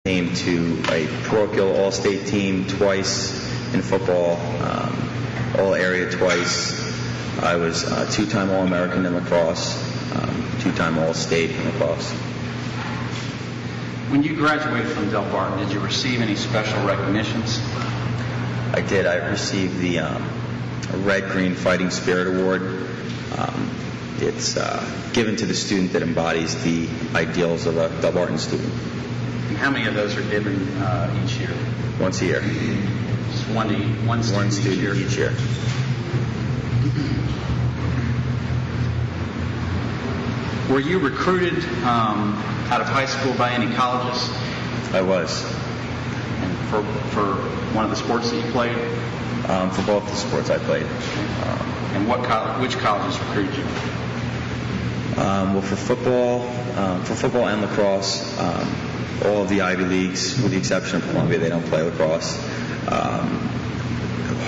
Came to a parochial all-state team twice in football, all-area twice. I was a two-time All-American in lacrosse, two-time All-State in lacrosse. When you graduated from Del Barton, did you receive any special recognitions? I did. I received the Red Green Fighting Spirit Award. It's given to the student that embodies the ideals of a Del Barton student. And how many of those are given each year? Once a year. Just one student each year. Were you recruited out of high school by any colleges? I was. And for one of the sports that you played? For both the sports I played. And which colleges recruited you? Well, for football and lacrosse, all of the Ivy Leagues, with the exception of Columbia, they don't play lacrosse.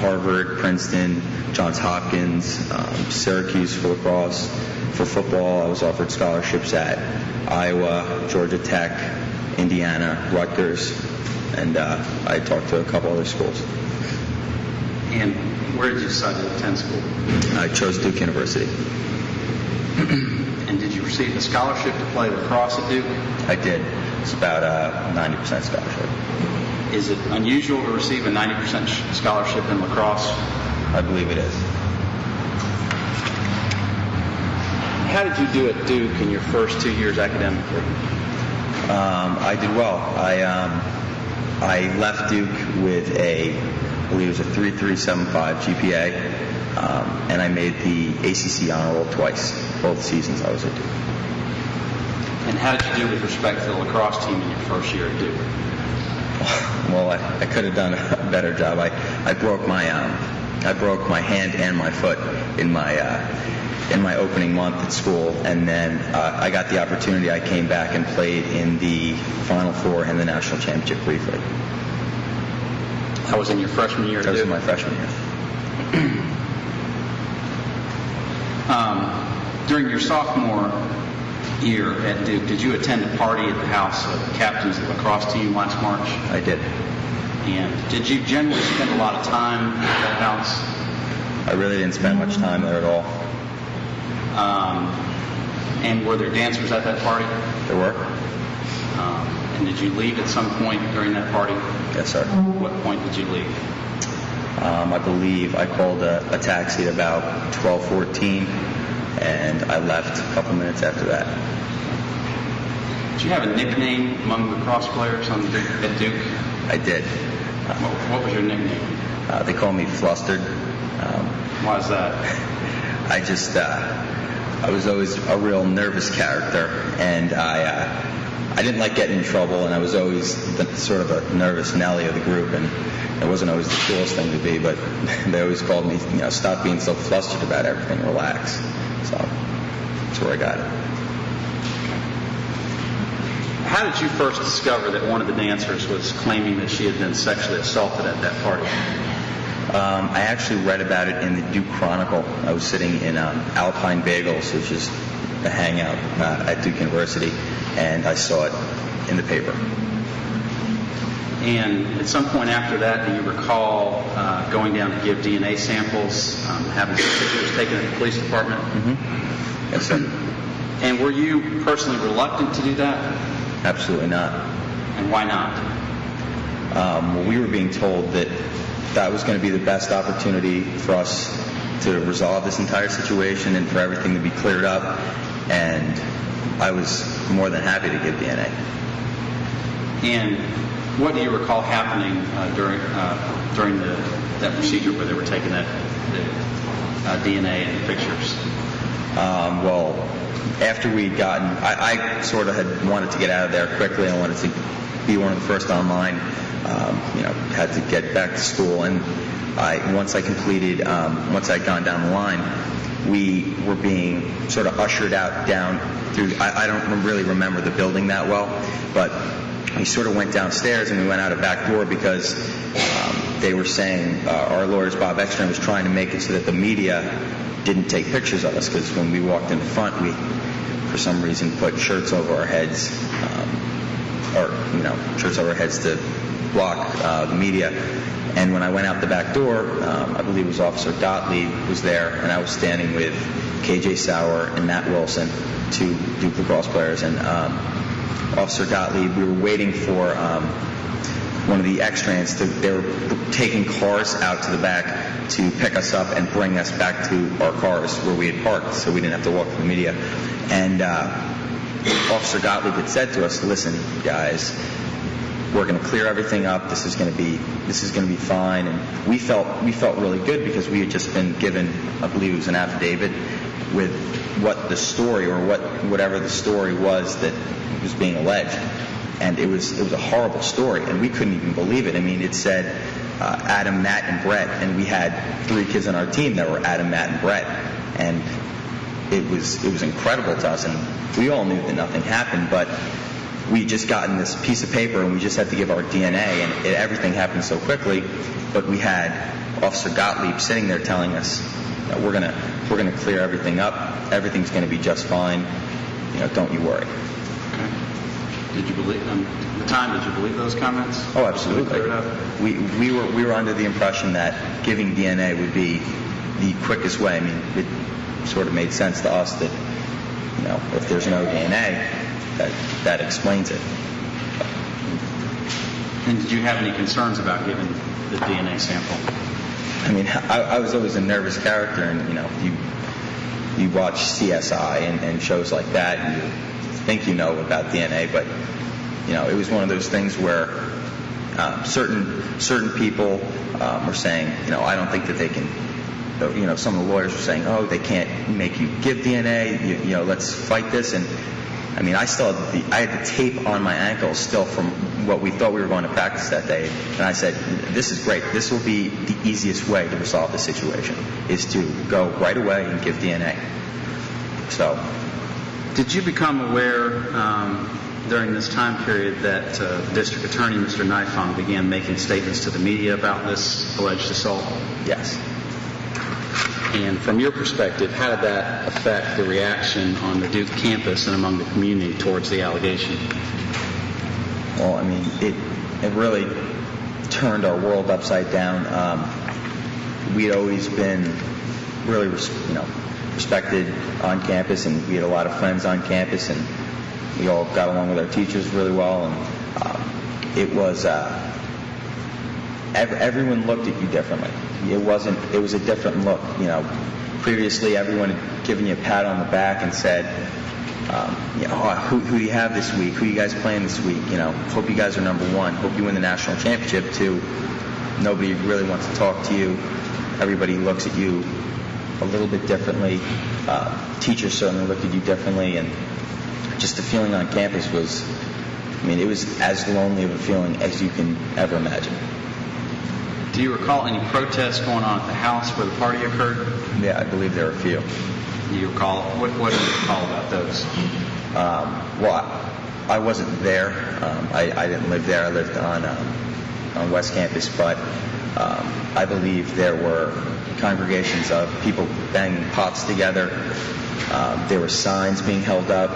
Harvard, Princeton, Johns Hopkins, Syracuse for lacrosse. For football, I was offered scholarships at Iowa, Georgia Tech, Indiana, Rutgers, and I talked to a couple other schools. And where did you decide to attend school? I chose Duke University. And did you receive a scholarship to play lacrosse at Duke? I did. It's about a 90% scholarship. Is it unusual to receive a 90% scholarship in lacrosse? I believe it is. How did you do at Duke in your first 2 years academically? I did well. I left Duke with I believe it was a 3.375 GPA, and I made the ACC honor roll twice, both seasons I was at Duke. And how did you do with respect to the lacrosse team in your first year at Duke? Well, I could have done a better job. I broke my hand and my foot in my opening month at school, and then I got the opportunity. I came back and played in the Final Four and the national championship briefly. That was in your freshman year at Duke? That was my freshman year. During your sophomore year at Duke, did you attend a party at the house of the captains of the lacrosse team last March? I did. And did you generally spend a lot of time at that house? I really didn't spend much time there at all. And were there dancers at that party? There were. And did you leave at some point during that party? Yes, sir. What point did you leave? I believe I called a taxi at about 12:14, and I left a couple minutes after that. Did you have a nickname among the lacrosse players at Duke? I did. What was your nickname? They called me Flustered. Why is that? I was always a real nervous character, and I didn't like getting in trouble, and I was always sort of a nervous Nelly of the group, and it wasn't always the coolest thing to be, but they always called me, stop being so flustered about everything, relax. So that's where I got it. How did you first discover that one of the dancers was claiming that she had been sexually assaulted at that party? I actually read about it in the Duke Chronicle. I was sitting in Alpine Bagels, which is a hangout at Duke University, and I saw it in the paper. And at some point after that, do you recall going down to give DNA samples, having some pictures taken at the police department? Mm-hmm. Yes, sir. And were you personally reluctant to do that? Absolutely not. And why not? Well, we were being told that was going to be the best opportunity for us to resolve this entire situation and for everything to be cleared up, and I was more than happy to give DNA. And what do you recall happening during that procedure where they were taking the DNA and the pictures? Well, after we'd gotten, I sort of had wanted to get out of there quickly. I wanted to be one of the first online. Had to get back to school, and once I'd gone down the line, we were being sort of ushered out down through. I don't really remember the building that well, but we sort of went downstairs and we went out a back door because they were saying our lawyers, Bob Ekstrom, was trying to make it so that the media didn't take pictures of us, because when we walked in the front, we, for some reason, put shirts over our heads. our shirts over our heads to block the media. And when I went out the back door, I believe it was Officer Gottlieb was there, and I was standing with KJ Sauer and Matt Wilson, two Duke lacrosse players. And Officer Gottlieb, we were waiting for one of the extrans. They were taking cars out to the back to pick us up and bring us back to our cars where we had parked, so we didn't have to walk through the media. And Officer Gottlieb had said to us, "Listen, guys, we're going to clear everything up. This is going to be fine." And we felt really good because we had just been given, I believe it was an affidavit with what the story or whatever the story was that was being alleged. And it was a horrible story, and we couldn't even believe it. I mean, it said Adam, Matt, and Brett, and we had 3 kids on our team that were Adam, Matt, and Brett, and it was incredible to us. And we all knew that nothing happened, but we just gotten this piece of paper, and we just had to give our DNA, and everything happened so quickly. But we had Officer Gottlieb sitting there telling us, "We're gonna clear everything up. Everything's going to be just fine. Don't you worry." Did you believe them at the time? Did you believe those comments? Oh, absolutely. We were under the impression that giving DNA would be the quickest way. I mean, it sort of made sense to us that if there's no DNA, that explains it. And did you have any concerns about giving the DNA sample? I mean, I was always a nervous character, and you watch CSI and shows like that, and you think about DNA, but it was one of those things where certain people were saying, I don't think that they can. Some of the lawyers were saying, "Oh, they can't make you give DNA. Let's fight this." And I mean, I had the tape on my ankle still from what we thought we were going to practice that day. And I said, "This is great. This will be the easiest way to resolve the situation, is to go right away and give DNA." So. Did you become aware during this time period that District Attorney Mr. Nifong began making statements to the media about this alleged assault? Yes. And from your perspective, how did that affect the reaction on the Duke campus and among the community towards the allegation? Well, I mean, it really turned our world upside down. We'd always been really, respected on campus, and we had a lot of friends on campus, and we all got along with our teachers really well. And it was everyone looked at you differently. It was a different look. Previously everyone had given you a pat on the back and said, who do you have this week? Who are you guys playing this week? Hope you guys are number 1. Hope you win the national championship. 2, nobody really wants to talk to you. Everybody looks at you a little bit differently. Teachers certainly looked at you differently, and just the feeling on campus was, it was as lonely of a feeling as you can ever imagine. Do you recall any protests going on at the house where the party occurred? Yeah, I believe there were a few. Do you recall? What do you recall about those? Well, I wasn't there. I didn't live there. I lived on West Campus, but I believe there were congregations of people banging pots together. There were signs being held up.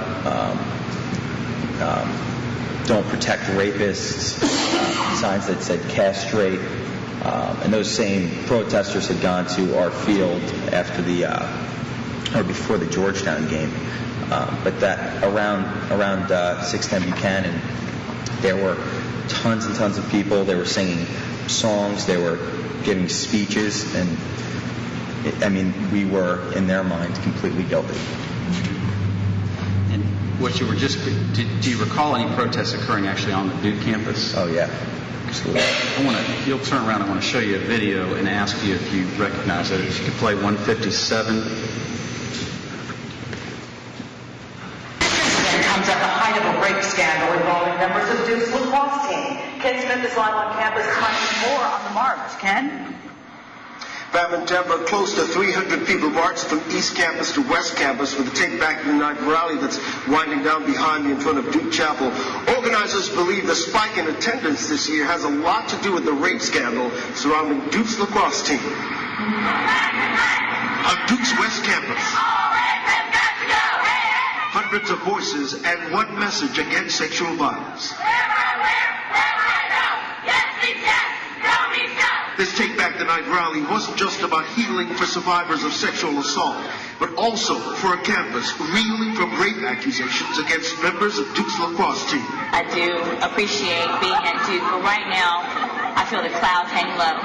Don't protect rapists. Signs that said castrate. And those same protesters had gone to our field after or before the Georgetown game. But that around 610 Buchanan, there were tons and tons of people. They were singing songs. They were giving speeches, and we were, in their mind, completely guilty. And what you were do you recall any protests occurring actually on the Duke campus? Oh, yeah. Absolutely. You'll turn around. I want to show you a video and ask you if you recognize it. If you could play 157. This comes at the height of a rape scandal involving members of Duke's lacrosse team. Ken Smith is live on campus tonight. More on the march. Ken? Bam and Tampa, close to 300 people marched from East Campus to West Campus for the Take Back United rally that's winding down behind me in front of Duke Chapel. Organizers believe the spike in attendance this year has a lot to do with the rape scandal surrounding Duke's lacrosse team. On Duke's West Campus, hundreds of voices and one message against sexual violence. This Take Back the Night rally wasn't just about healing for survivors of sexual assault, but also for a campus reeling from rape accusations against members of Duke's lacrosse team. I do appreciate being at Duke, but right now I feel the clouds hang low.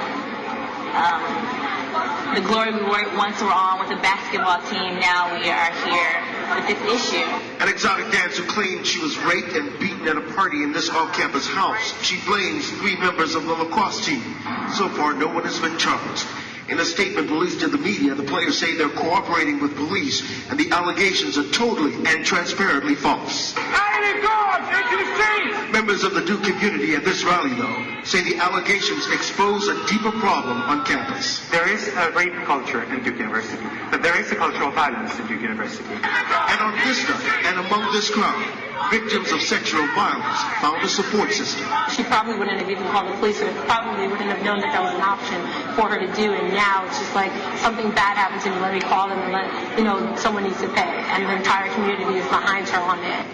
The glory we once were on with the basketball team, now we are here with this issue. An exotic dancer claimed she was raped and beaten at a party in this off-campus house. She blames 3 members of the lacrosse team. So far, no one has been charged. In a statement released to the media, the players say they're cooperating with police, and the allegations are totally and transparently false. Members of the Duke community at this rally, though, say the allegations expose a deeper problem on campus. There is a rape culture in Duke University, but there is a culture of violence in Duke University. And on this night, and among this crowd, victims of sexual violence found a support system. She probably wouldn't have even called the police, or probably wouldn't have known that that was an option for her to do. And now it's just like something bad happens to me, let me call them and let someone needs to pay. And the entire community is behind her on it.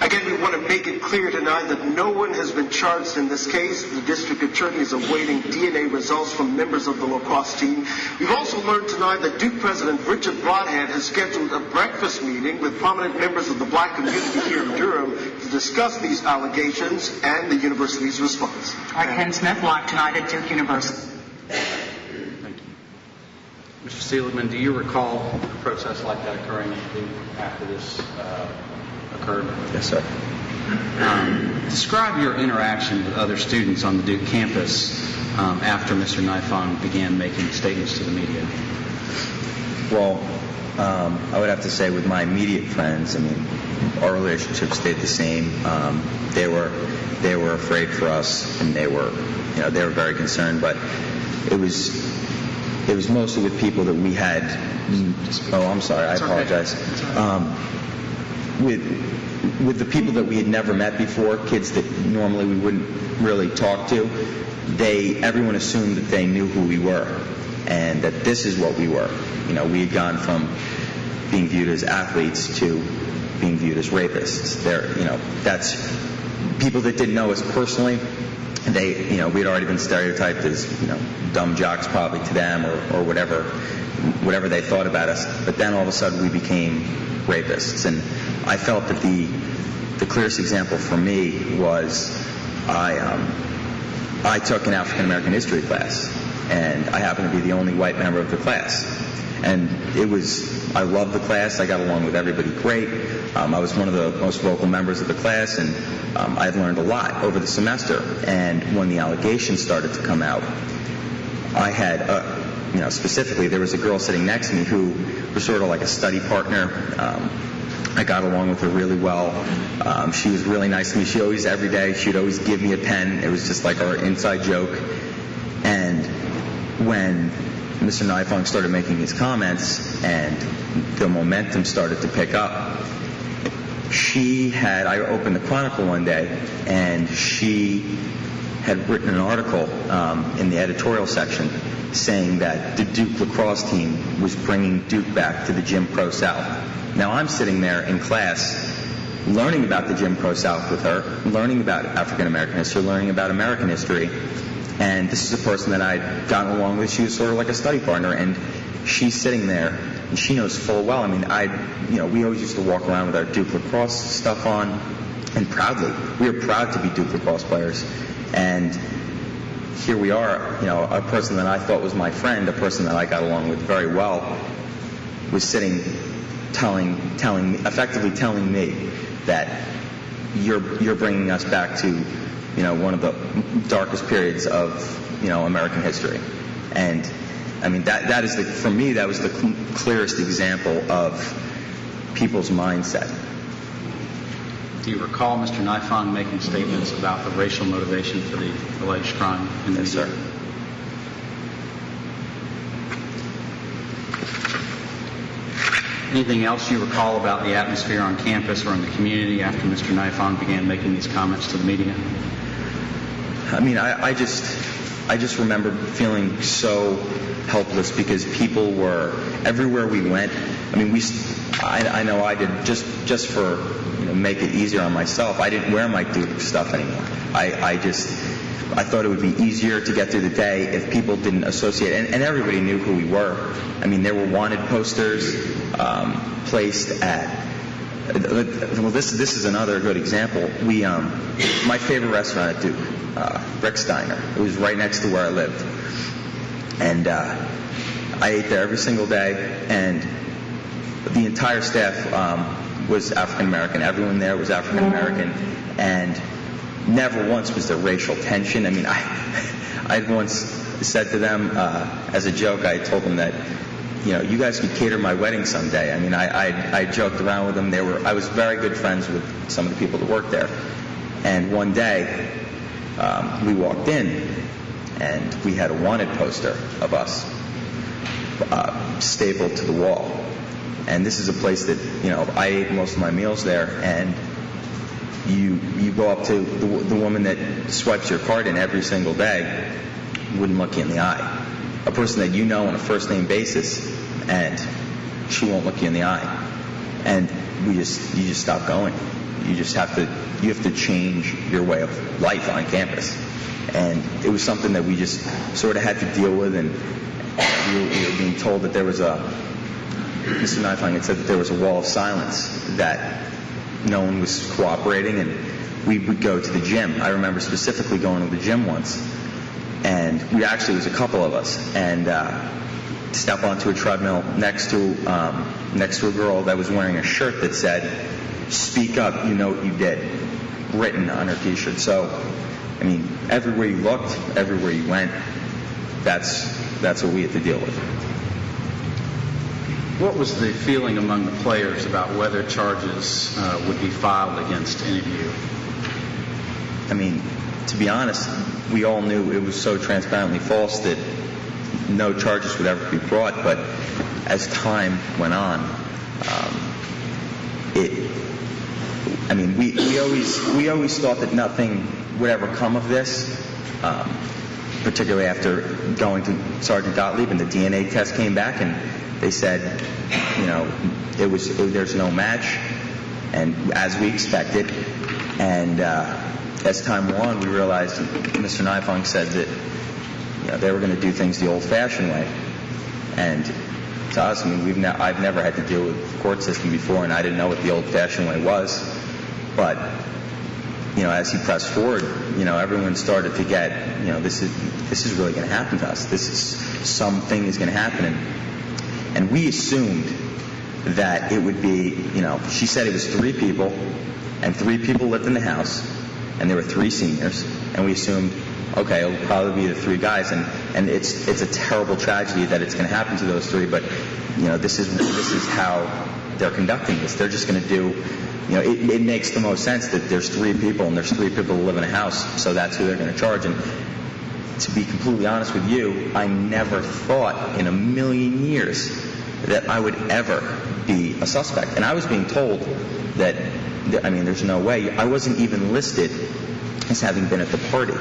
Again, we want to make it clear tonight that no one has been charged in this case. The district attorney is awaiting DNA results from members of the lacrosse team. We've also learned tonight that Duke President Richard Broadhead has scheduled a breakfast meeting with prominent members of the black community here in Durham to discuss these allegations and the university's response. Ken Smith, live tonight at Duke University. Thank you. Mr. Seligmann, do you recall a process like that occurring after this occurred? Yes, sir. Describe your interaction with other students on the Duke campus after Mr. Nifong began making statements to the media. Well, I would have to say with my immediate friends, I mean, our relationship stayed the same. They were afraid for us, and they were very concerned. But it was mostly with people that we had. Oh, I'm sorry. I apologize. With the people that we had never met before, kids that normally we wouldn't really talk to, everyone assumed that they knew who we were and that this is what we were. We had gone from being viewed as athletes to being viewed as rapists. That's people that didn't know us personally. We had already been stereotyped as dumb jocks probably to them or whatever they thought about us. But then all of a sudden we became rapists, and I felt that the clearest example for me was I took an African American history class, and I happened to be the only white member of the class. And I loved the class. I got along with everybody great. I was one of the most vocal members of the class, and I had learned a lot over the semester. And when the allegations started to come out, I had, specifically, there was a girl sitting next to me who was sort of like a study partner. I got along with her really well. She was really nice to me. Every day, she would always give me a pen. It was just like our inside joke. And when Mr. Nifong started making his comments and the momentum started to pick up, I opened the Chronicle one day, and she had written an article in the editorial section saying that the Duke lacrosse team was bringing Duke back to the Jim Crow South. Now I'm sitting there in class learning about the Jim Crow South with her, learning about African American history, learning about American history, and this is a person that I'd gotten along with. She was sort of like a study partner, and she's sitting there, and she knows full well. I mean, we always used to walk around with our Duke lacrosse stuff on, and proudly, we were proud to be Duke lacrosse players. And here we are, a person that I thought was my friend, a person that I got along with very well, was sitting effectively telling me that you're bringing us back to, one of the darkest periods of, American history. And I mean, for me, that was the clearest example of people's mindset. Do you recall Mr. Nifong making statements about the racial motivation for the alleged crime? Yes, sir. Anything else you recall about the atmosphere on campus or in the community after Mr. Nifong began making these comments to the media? I mean, I just remember feeling so helpless because people were everywhere we went. I mean, I know I did, just for make it easier on myself. I didn't wear my Duke stuff anymore. I thought it would be easier to get through the day if people didn't associate, and everybody knew who we were. I mean, there were wanted posters placed at. Well, this is another good example. My favorite restaurant at Duke, Rick's Diner. It was right next to where I lived, and I ate there every single day, and the entire staff was African American. Everyone there was African American, and never once was there racial tension. I mean, I'd once said to them as a joke, I told them that, you guys could cater my wedding someday. I mean, I joked around with them. I was very good friends with some of the people that worked there. And one day, we walked in, and we had a wanted poster of us stapled to the wall. And this is a place that, I ate most of my meals there, and you go up to the woman that swipes your card in every single day, wouldn't look you in the eye. A person that you know on a first-name basis, and she won't look you in the eye. And you just stop going. You have to change your way of life on campus. And it was something that we just sort of had to deal with, and we were being told that there was Mr. Nifong had said that there was a wall of silence, that no one was cooperating, and we would go to the gym. I remember specifically going to the gym once, and it was a couple of us, and step onto a treadmill next to a girl that was wearing a shirt that said, "Speak up, you know what you did," written on her T-shirt. So, I mean, everywhere you looked, everywhere you went, that's what we had to deal with. What was the feeling among the players about whether charges would be filed against any of you? I mean, to be honest, we all knew it was so transparently false that no charges would ever be brought. But as time went on, we always thought that nothing would ever come of this, particularly after going to Sergeant Gottlieb and the DNA test came back and they said, there's no match, and as we expected. And as time went on, we realized Mr. Nifong said that they were going to do things the old-fashioned way. And to us, I mean, I've never had to deal with the court system before, and I didn't know what the old-fashioned way was. But as he pressed forward, everyone started to get, this is really going to happen to us. Something is going to happen. And we assumed that it would be, she said it was 3 people, and 3 people lived in the house, and there were 3 seniors, and we assumed, okay, it'll probably be the 3 guys, and it's a terrible tragedy that it's going to happen to those 3, but, this is how they're conducting this. They're just going to do, it makes the most sense that there's 3 people, and there's 3 people who live in a house, so that's who they're going to charge. And to be completely honest with you, I never thought in a million years that I would ever be a suspect. And I was being told that, there's no way. I wasn't even listed as having been at the party.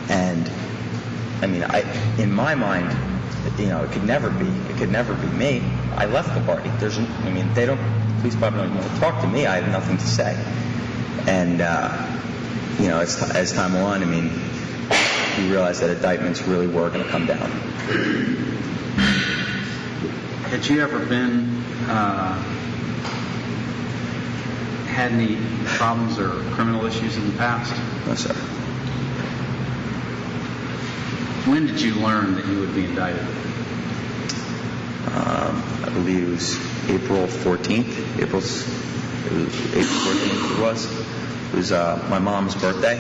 And, in my mind, it could never be. It could never be me. I left the party. Police department don't want to talk to me. I have nothing to say. And, as time went on, we realized that indictments really were going to come down. Had you ever had any problems or criminal issues in the past? No, sir. When did you learn that you would be indicted? I believe it was April 14th. April 14th it was. It was my mom's birthday.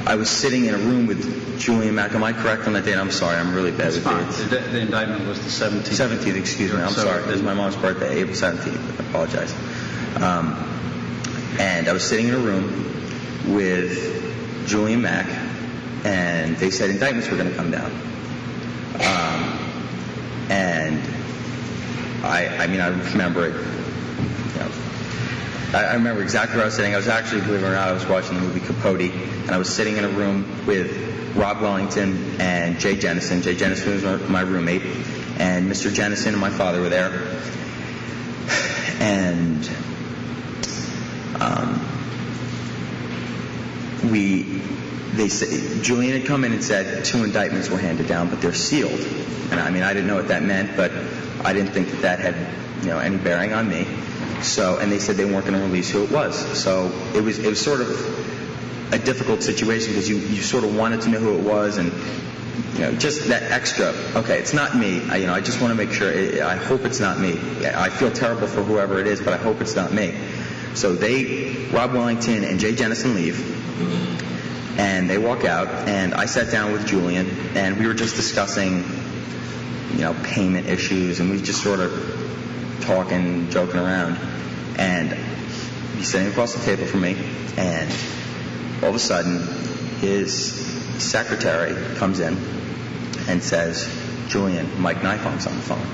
I was sitting in a room with Julian Mack. Am I correct on that date? I'm sorry. I'm really bad with dates. The indictment was the 17th. 17th, excuse me. I'm sorry. It was my mom's birthday, April 17th. I apologize. And I was sitting in a room with Julian Mack, and they said indictments were going to come down. And I remember it. I remember exactly where I was sitting. I was actually, believe it or not, I was watching the movie Capote, and I was sitting in a room with Rob Wellington and Jay Jennison. Jay Jennison was my roommate, and Mr. Jennison and my father were there. And they said, Julian had come in and said 2 indictments were handed down, but they're sealed. And I mean, I didn't know what that meant, but I didn't think that had, any bearing on me. So, and they said they weren't going to release who it was. So it was sort of a difficult situation because you sort of wanted to know who it was, and just that extra. Okay, it's not me. I just want to make sure. I hope it's not me. I feel terrible for whoever it is, but I hope it's not me. So Rob Wellington and Jay Jennison leave. And they walk out, and I sat down with Julian, and we were just discussing, payment issues, and we just sort of talking, joking around. And he's sitting across the table from me, and all of a sudden, his secretary comes in and says, Julian, Mike Nifong's on the phone.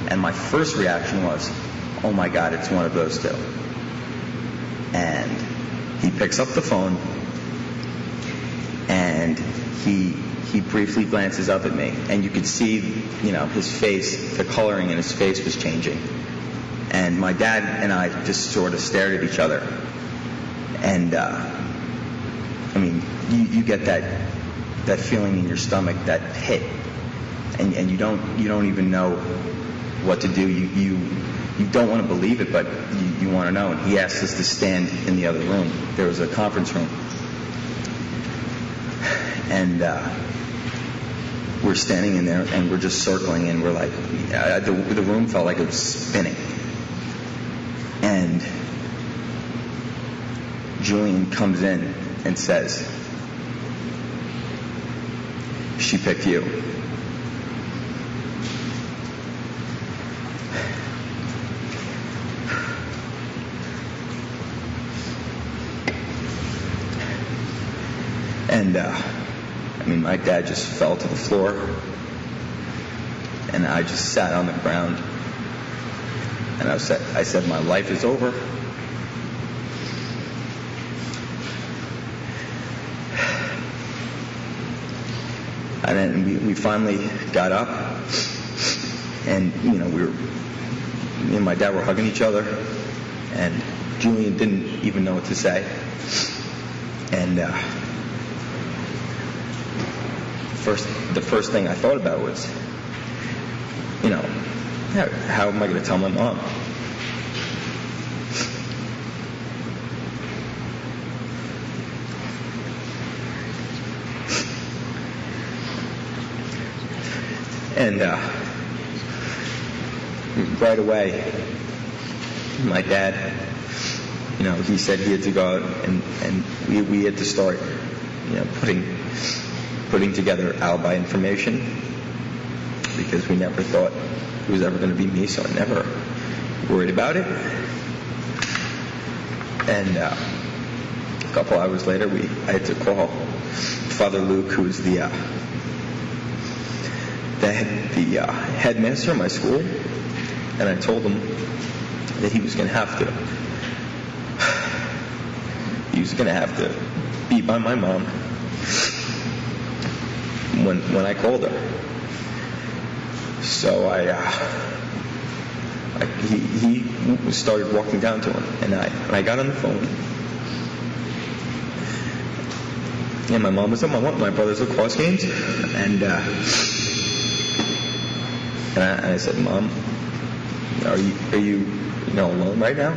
And my first reaction was, oh my God, it's one of those two. And he picks up the phone, and he briefly glances up at me, and you could see, his face, the coloring in his face was changing. And my dad and I just sort of stared at each other. And, you get that feeling in your stomach, that pit, and you don't even know what to do. You don't want to believe it, but you want to know. And he asked us to stand in the other room. There was a conference room. And we're standing in there, and we're just circling, and we're like, the room felt like it was spinning. And Julian comes in and says, she picked you. And my dad just fell to the floor, and I just sat on the ground, and I said, my life is over. And then we finally got up, and me and my dad were hugging each other, and Julian didn't even know what to say. And the first thing I thought about was, how am I going to tell my mom? And right away, my dad, he said he had to go out, and we had to start, putting together alibi information, because we never thought it was ever going to be me, so I never worried about it. And a couple hours later, I had to call Father Luke, who's the headmaster of my school, and I told him that he was going to have to be by my mom when I called her. So he started walking down to him, and I got on the phone, and my mom was at my brother's lacrosse games, and I said, Mom, are you alone right now?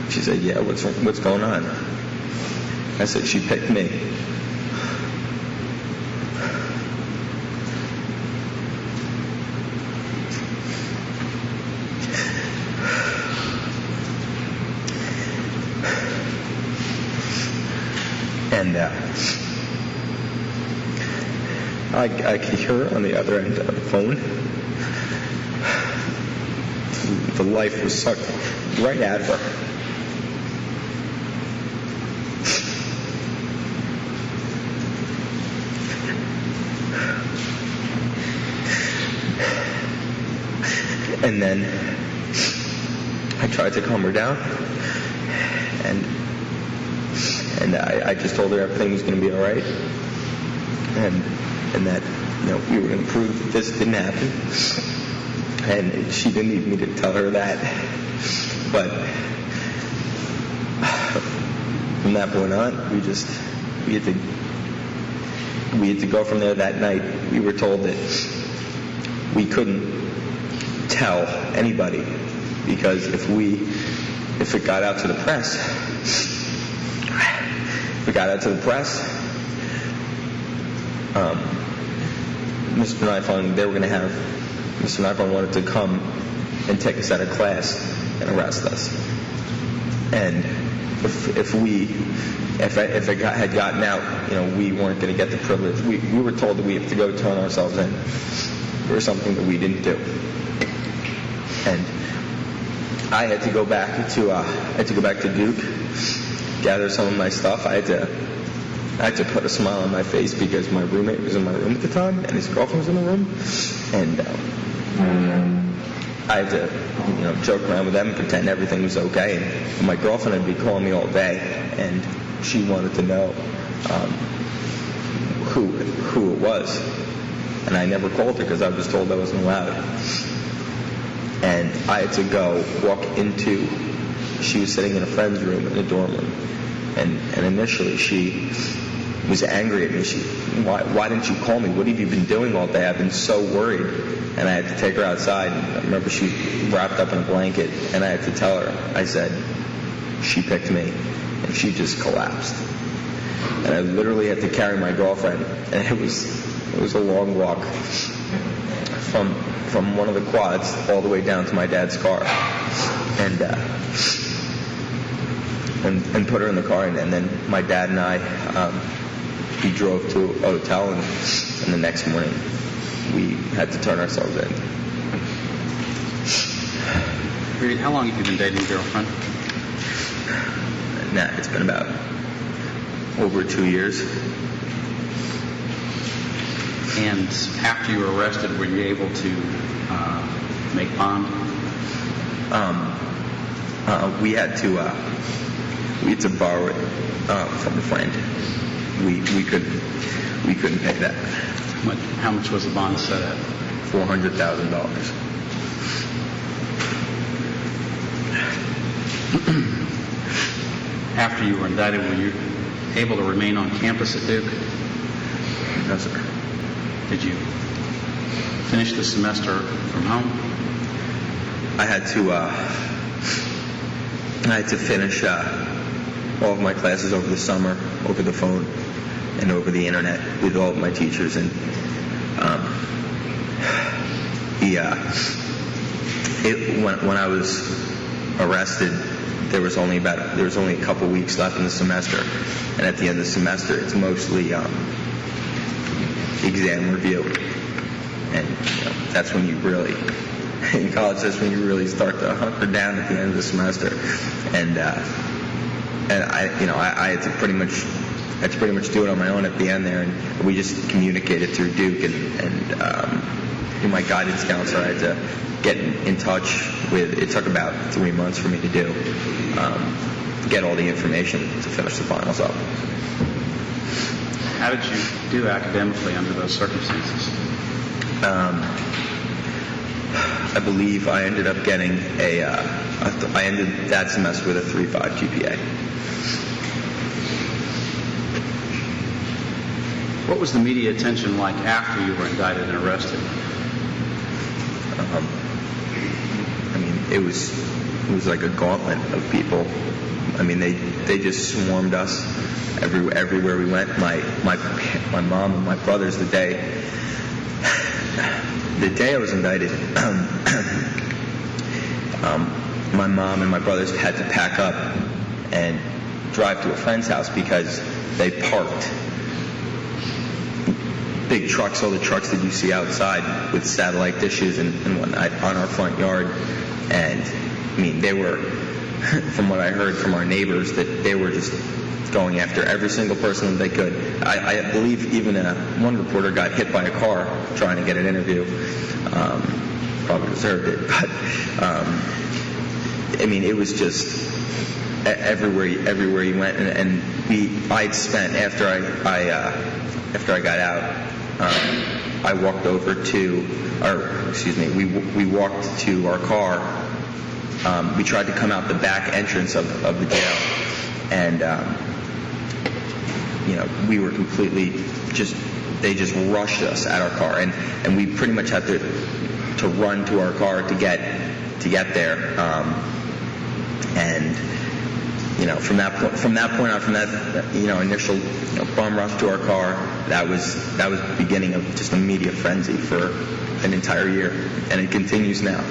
She said, yeah. What's going on? I said, she picked me. And I could hear her on the other end of the phone. The life was sucked right out of her. And then I tried to calm her down. and I just told her everything was going to be all right, and that we were going to prove that this didn't happen. And she didn't need me to tell her that, but from that point on, we had to go from there that night. We were told that we couldn't tell anybody because if it got out to the press, Mr. Nifong, they were going to have Mr. Nifong wanted to come and take us out of class and arrest us. And if it had gotten out, we weren't going to get the privilege. We were told that we have to go turn ourselves in for something that we didn't do. And I had to go back to Duke, gather some of my stuff. I had to put a smile on my face because my roommate was in my room at the time and his girlfriend was in the room, and I had to joke around with them and pretend everything was okay. And my girlfriend would be calling me all day, and she wanted to know who it was, and I never called her because I was told I wasn't allowed. And I had to go walk into. She was sitting in a friend's room in a dorm room, and initially she was angry at me. Why didn't you call me? What have you been doing all day? I've been so worried. And I had to take her outside. And I remember she wrapped up in a blanket, and I had to tell her. I said, she picked me, and she just collapsed. And I literally had to carry my girlfriend, and it was a long walk from one of the quads all the way down to my dad's car, and put her in the car, and then my dad and I. We drove to a hotel, and the next morning we had to turn ourselves in. Reade, how long have you been dating your girlfriend? It's been about over 2 years. And after you were arrested, were you able to make bond? We had to borrow it from a friend. We couldn't pay that. How much was the bond set at? $400,000. After you were indicted, were you able to remain on campus at Duke? No, sir. Did you finish the semester from home? I had to finish all of my classes over the summer, over the phone, and over the internet with all of my teachers. And when I was arrested, there was only a couple weeks left in the semester, and at the end of the semester, it's mostly exam review, and that's when you really, in college, that's when you really start to hunker down at the end of the semester, and I had to pretty much do it on my own at the end there, and we just communicated through Duke, and through my guidance counselor, I had to get in touch with. It took about 3 months for me to do, get all the information to finish the finals up. How did you do academically under those circumstances? I believe I ended up getting I ended that semester with a 3.5 GPA. What was the media attention like after you were indicted and arrested? It was like a gauntlet of people. They just swarmed us everywhere we went. My mom and my brothers, the day I was indicted, my mom and my brothers had to pack up and drive to a friend's house because they parked big trucks, all the trucks that you see outside with satellite dishes and whatnot on our front yard. And they were, from what I heard from our neighbors, that they were just going after every single person that they could. I believe even one reporter got hit by a car trying to get an interview. Probably deserved it, but it was just everywhere he went, and I'd spent after I got out. I walked over to, we walked to our car. We tried to come out the back entrance of the jail, and we were completely they just rushed us at our car, and we pretty much had to run to our car to get there, and from that point on, from that initial bum rush to our car, that was the beginning of just a media frenzy for an entire year, and it continues now.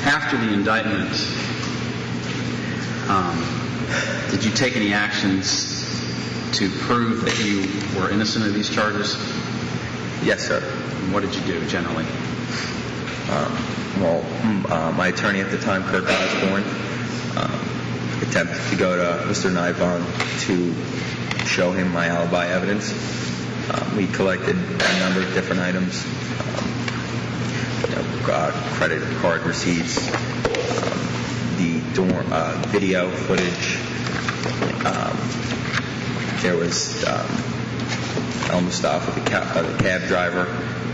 After the indictment, did you take any actions to prove that you were innocent of these charges? Yes, sir. And what did you do generally? My attorney at the time, Kirk Osborne, attempted to go to Mr. Nifong to show him my alibi evidence. We collected a number of different items, credit card receipts, the video footage. There was El Mustafa, the cab driver,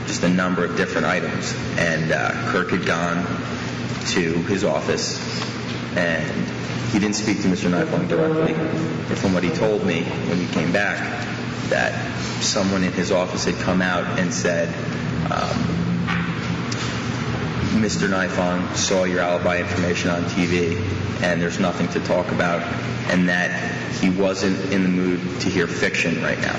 just a number of different items. And Kirk had gone to his office, and he didn't speak to Mr. Nifong directly. But from what he told me when he came back, that someone in his office had come out and said, Mr. Nifong saw your alibi information on TV, and there's nothing to talk about, and that he wasn't in the mood to hear fiction right now.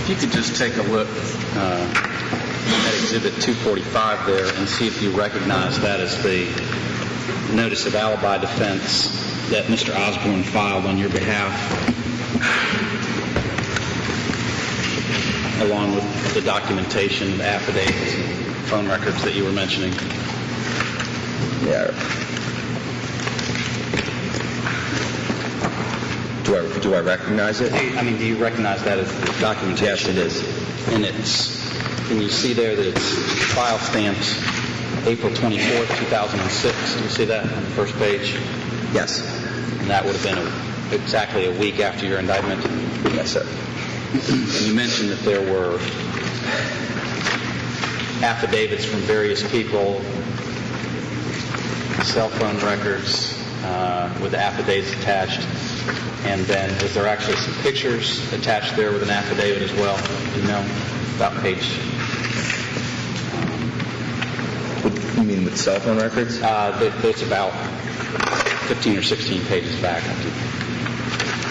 If you could just take a look at Exhibit 245 there and see if you recognize that as the notice of alibi defense that Mr. Osborne filed on your behalf, along with the documentation, the affidavits, phone records that you were mentioning. Yeah. Do I recognize it? Do you recognize that as the documentation? Yes, it is. And can you see there that it's file stamped April 24th, 2006? Do you see that on the first page? Yes. And that would have been exactly a week after your indictment? Yes, sir. And you mentioned that there were affidavits from various people, cell phone records with affidavits attached, and then was there actually some pictures attached there with an affidavit as well? Do you know about page? You mean with cell phone records? It's about 15 or 16 pages back.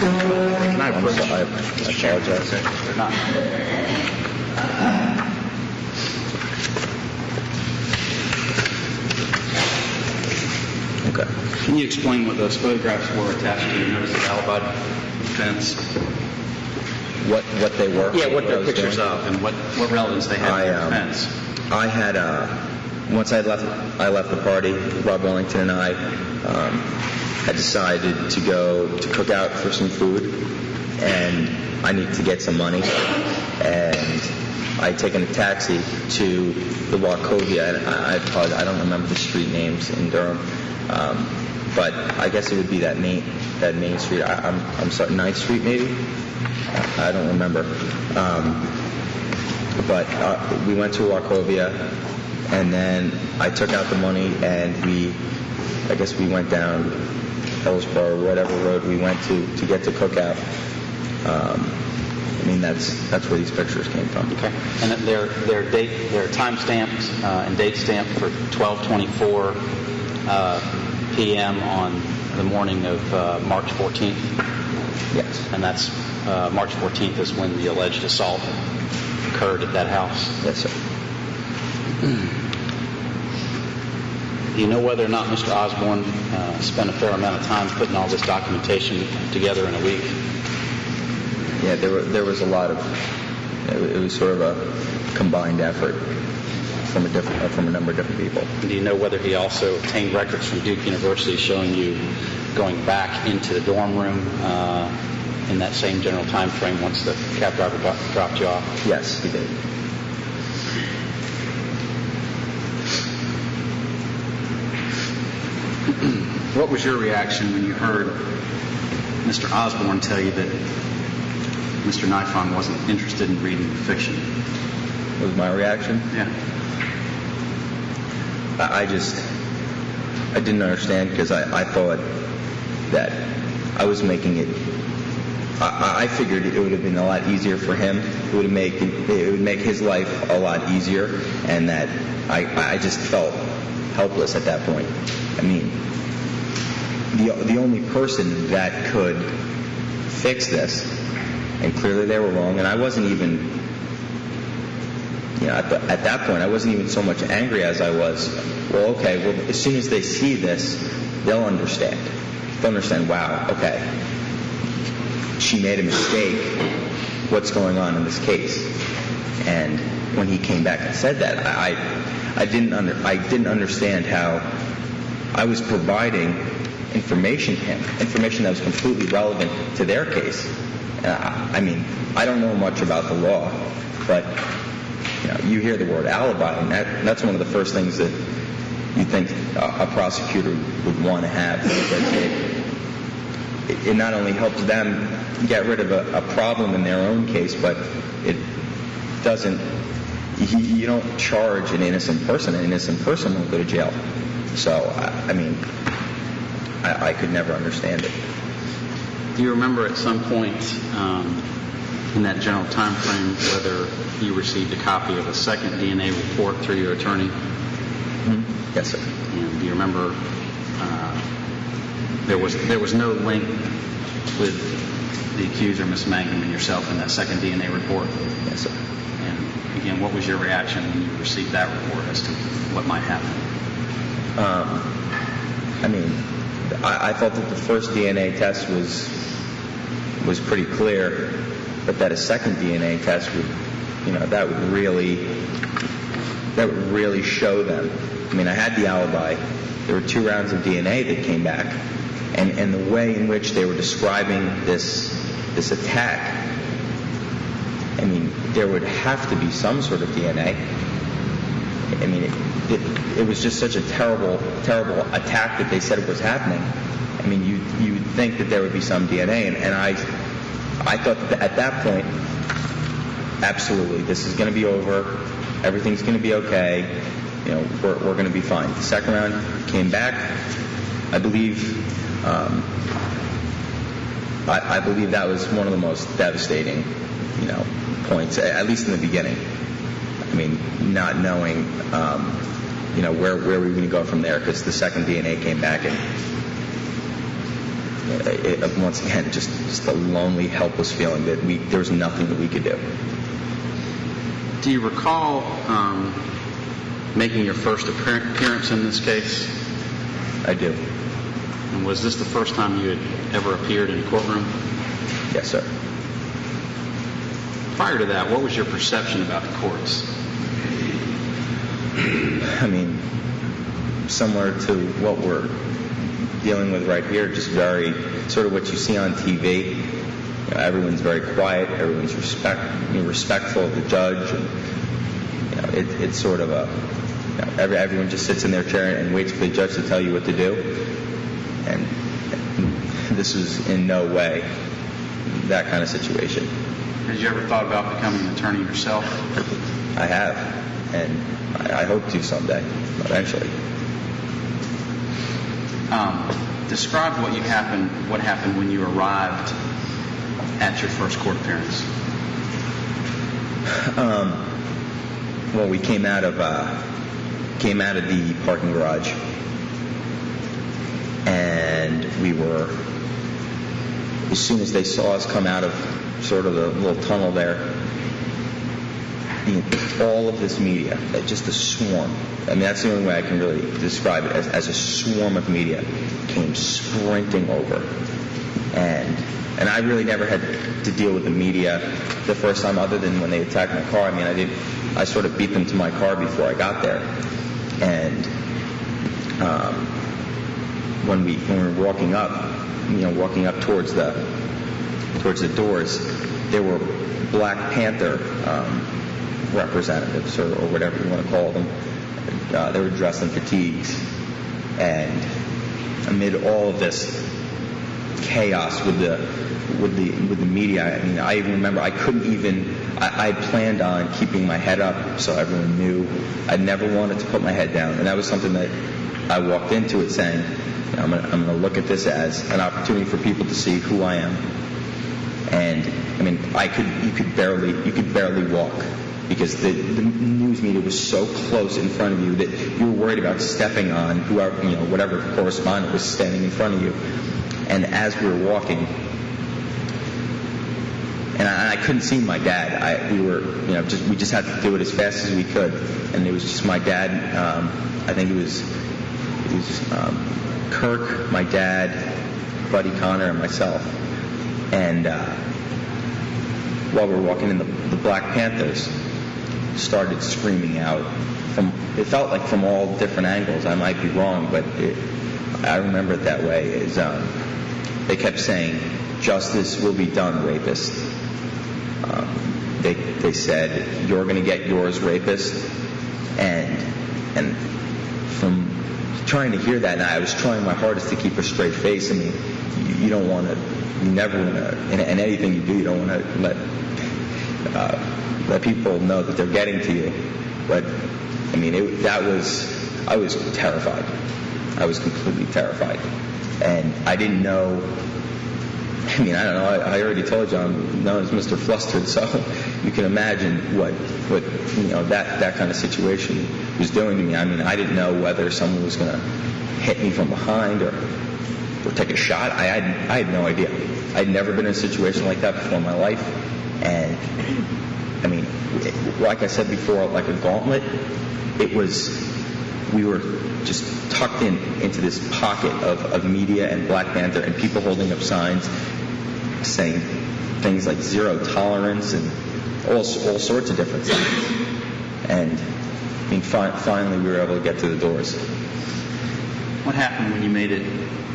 Can I approach? I apologize. They're not. Okay. Can you explain what those photographs were attached to your notice of alibi defense? What they were? Yeah, what they're pictures of and what relevance they had to your defense. I had once I left the party, Rob Wellington and I had decided to go to cook out for some food, and I needed to get some money, and I'd taken a taxi to the Wachovia, and I don't remember the street names in Durham, but I guess it would be that main street. I'm sorry, 9th Street maybe? I don't remember. But we went to Wachovia, and then I took out the money, and I guess we went down Hillsborough, whatever road we went to get to Cookout. That's where these pictures came from. Okay. And they're time stamped and date stamped for 12:24 p.m. on the morning of March 14th. Yes. And that's March 14th is when the alleged assault occurred at that house. Yes, sir. Do you know whether or not Mr. Osborne spent a fair amount of time putting all this documentation together in a week? Yeah, there was a lot of. It was sort of a combined effort from a number of different people. Do you know whether he also obtained records from Duke University showing you going back into the dorm room in that same general time frame once the cab driver dropped you off? Yes, he did. What was your reaction when you heard Mr. Osborne tell you that Mr. Nifong wasn't interested in reading fiction? What was my reaction? Yeah. I didn't understand, because I thought that I was making it. I figured it would have been a lot easier for him. It would make his life a lot easier, and that I just felt helpless at that point. I mean, the only person that could fix this, and clearly they were wrong, and I wasn't even, at that point, I wasn't even so much angry as I was, well, okay, well, as soon as they see this, they'll understand. They'll understand, wow, okay, she made a mistake. What's going on in this case? And when he came back and said that, I didn't understand how I was providing information to him, information that was completely relevant to their case. I mean, I don't know much about the law, but you hear the word alibi, and that's one of the first things that you think a prosecutor would want to have. It not only helps them get rid of a problem in their own case, but it doesn't. You don't charge an innocent person. An innocent person won't go to jail. So, I mean, I could never understand it. Do you remember at some point in that general time frame whether you received a copy of a second DNA report through your attorney? Mm-hmm. Yes, sir. And do you remember there was no link with the accuser, Ms. Mangum, and yourself in that second DNA report? Yes, sir. And again, what was your reaction when you received that report as to what might happen? I mean, I thought that the first DNA test was pretty clear, but that a second DNA test would, that would really show them. I mean, I had the alibi. There were 2 rounds of DNA that came back, and the way in which they were describing this attack, I mean, there would have to be some sort of DNA. I mean, it was just such a terrible attack that they said it was happening. I mean, you would think that there would be some DNA, and I thought that at that point, absolutely, this is going to be over. Everything's going to be okay. We're going to be fine. The second round came back. I believe that was one of the most devastating, points, at least in the beginning. I mean, not knowing, where we were going to go from there, because the second DNA came back, and once again, just a lonely, helpless feeling that there was nothing that we could do. Do you recall making your first appearance in this case? I do. And was this the first time you had ever appeared in a courtroom? Yes, sir. Prior to that, what was your perception about the courts? I mean, similar to what we're dealing with right here, just very sort of what you see on TV. Everyone's very quiet. Everyone's respectful of the judge. And, it's sort of everyone just sits in their chair and waits for the judge to tell you what to do. And this was in no way that kind of situation. Had you ever thought about becoming an attorney yourself? I have, and I hope to someday, eventually. Describe what happened when you arrived at your first court appearance. Well, we came out of the parking garage, and we were, as soon as they saw us come out of sort of the little tunnel there, all of this media, just a swarm. I mean, that's the only way I can really describe it, as a swarm of media came sprinting over. And I really never had to deal with the media the first time, other than when they attacked my car. I mean, I sort of beat them to my car before I got there. And when we were walking up towards the towards the doors, there were Black Panther representatives, or whatever you want to call them. They were dressed in fatigues, and amid all of this chaos with the media, I mean, I even remember I couldn't even. I planned on keeping my head up so everyone knew. I never wanted to put my head down, and that was something that I walked into it saying, you know, I'm going to look at this as an opportunity for people to see who I am. And I mean, you could barely walk because the news media was so close in front of you that you were worried about stepping on whoever, you know, whatever correspondent was standing in front of you. And as we were walking, and I couldn't see my dad. We just had to do it as fast as we could, and it was just my dad. I think it was Kirk, my dad, Buddy Connor, and myself. And while we were walking in, the Black Panthers started screaming out. It felt like from all different angles. I might be wrong, but I remember it that way. They kept saying, "Justice will be done, rapist." They said, "You're going to get yours, rapist." And from trying to hear that, and I was trying my hardest to keep a straight face. I mean, you don't want to, you never want to, in anything you do, you don't want to let people know that they're getting to you. But I mean, I was terrified. I was completely terrified, and I didn't know. I mean, I don't know. I already told you I'm known as Mr. Flustered, so you can imagine what you know that kind of situation was doing to me. I mean, I didn't know whether someone was going to hit me from behind or take a shot. I had no idea. I'd never been in a situation like that before in my life, and I mean, like I said before, like a gauntlet. We were just tucked into this pocket of media and Black Panther and people holding up signs saying things like zero tolerance and all sorts of different things. And I mean, finally we were able to get to the doors. What happened when you made it